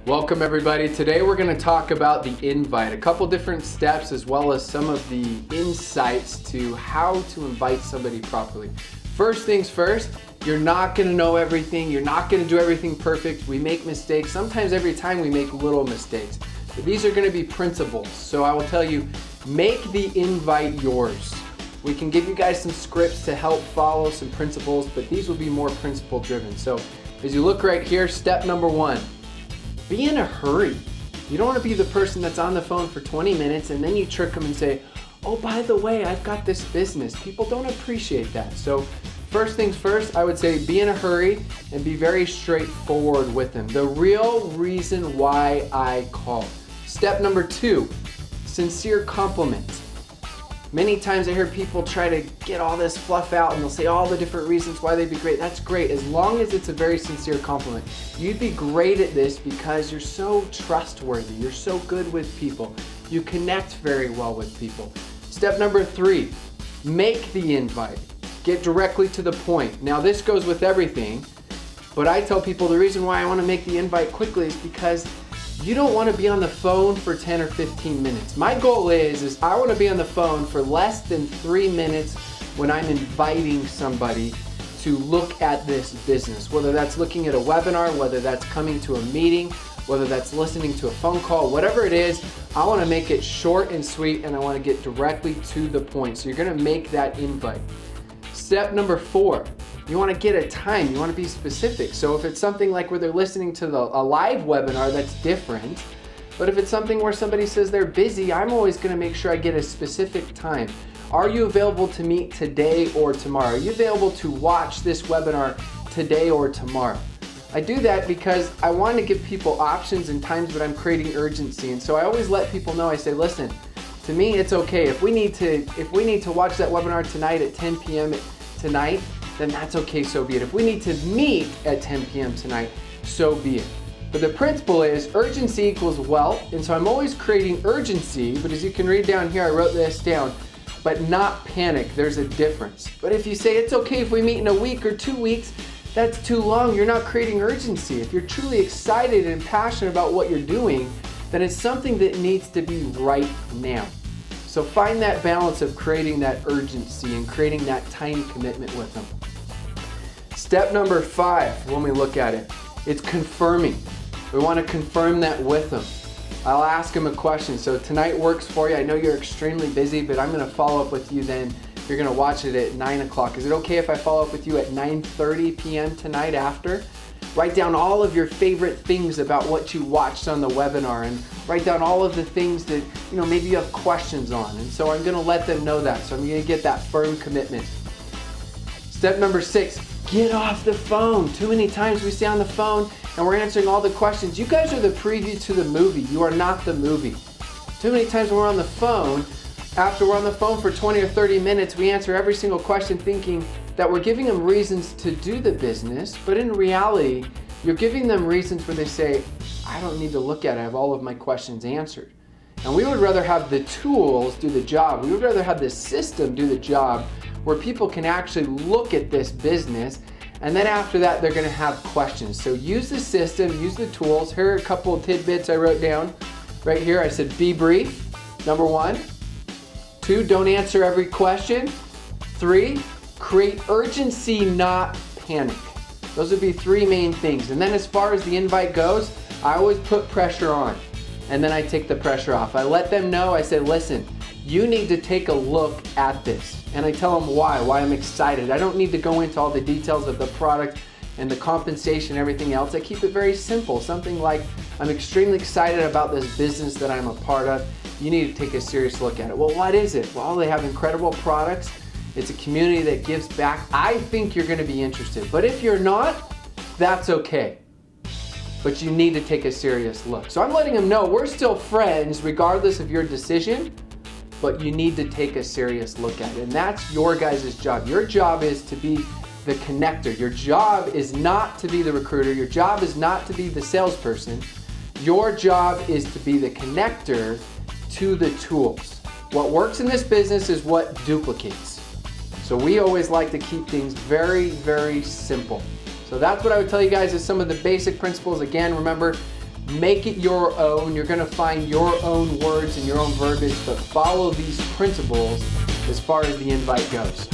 Welcome everybody. Today we're going to talk about the invite, a couple different steps as well as some of the insights to how to invite somebody properly. First things first, you're not going to know everything. You're not going to do everything perfect. We make mistakes. Sometimes every time we make little mistakes. But these are going to be principles. So I will tell you, make the invite yours. We can give you guys some scripts to help follow some principles, but these will be more principle driven. So as you look right here, step number one, be in a hurry. You don't want to be the person that's on the phone for 20 minutes and then you trick them and say, oh, by the way, I've got this business. People don't appreciate that. So first things first, I would say be in a hurry and be very straightforward with them. The real reason why I called. Step number two, sincere compliments. Many times I hear people try to get all this fluff out and they'll say all the different reasons why they'd be great. That's great, as long as it's a very sincere compliment. You'd be great at this because you're so trustworthy. You're so good with people. You connect very well with people. Step number three, make the invite. Get directly to the point. Now this goes with everything, but I tell people the reason why I want to make the invite quickly is because you don't want to be on the phone for 10 or 15 minutes. My goal is I want to be on the phone for less than 3 minutes when I'm inviting somebody to look at this business. Whether that's looking at a webinar, whether that's coming to a meeting, whether that's listening to a phone call, whatever it is, I want to make it short and sweet and I want to get directly to the point. So you're going to make that invite. Step number four, you want to get a time, you want to be specific. So if it's something like where they're listening to a live webinar, that's different. But if it's something where somebody says they're busy, I'm always going to make sure I get a specific time. Are you available to meet today or tomorrow? Are you available to watch this webinar today or tomorrow? I do that because I want to give people options and times, but I'm creating urgency. And so I always let people know, I say, listen, to me it's okay. If we need to watch that webinar tonight at 10 p.m. tonight, then that's okay, so be it. If we need to meet at 10 p.m. tonight, so be it. But the principle is urgency equals wealth, and so I'm always creating urgency, but as you can read down here, I wrote this down, but not panic. There's a difference. But if you say it's okay if we meet in a week or 2 weeks, that's too long. You're not creating urgency. If you're truly excited and passionate about what you're doing, then it's something that needs to be right now. So find that balance of creating that urgency and creating that time commitment with them. Step number five, when we look at it, it's confirming. We want to confirm that with them. I'll ask them a question. So tonight works for you. I know you're extremely busy, but I'm going to follow up with you then. You're going to watch it at 9 o'clock. Is it okay if I follow up with you at 9:30 p.m. tonight after? Write down all of your favorite things about what you watched on the webinar and write down all of the things that maybe you have questions on. And so I'm going to let them know that. So I'm going to get that firm commitment. Step number six, get off the phone. Too many times we stay on the phone and we're answering all the questions. You guys are the preview to the movie. You are not the movie. Too many times when we're on the phone, after we're on the phone for 20 or 30 minutes, we answer every single question thinking that we're giving them reasons to do the business, but in reality, you're giving them reasons where they say, I don't need to look at it, I have all of my questions answered. And we would rather have the tools do the job. We would rather have the system do the job where people can actually look at this business, and then after that, they're gonna have questions. So use the system, use the tools. Here are a couple of tidbits I wrote down. Right here, I said, be brief, number one. 2, don't answer every question. 3, create urgency, not panic. Those would be 3 main things. And then as far as the invite goes, I always put pressure on and then I take the pressure off. I let them know, I say, listen, you need to take a look at this. And I tell them why I'm excited. I don't need to go into all the details of the product and the compensation and everything else. I keep it very simple. Something like, I'm extremely excited about this business that I'm a part of. You need to take a serious look at it. Well, what is it? Well, they have incredible products. It's a community that gives back. I think you're going to be interested. But if you're not, that's okay. But you need to take a serious look. So I'm letting them know we're still friends regardless of your decision, but you need to take a serious look at it. And that's your guys' job. Your job is to be the connector. Your job is not to be the recruiter. Your job is not to be the salesperson. Your job is to be the connector to the tools. What works in this business is what duplicates. So we always like to keep things very, very simple. So that's what I would tell you guys is some of the basic principles. Again, remember, Make it your own. You're gonna find your own words and your own verbiage, but follow these principles as far as the invite goes.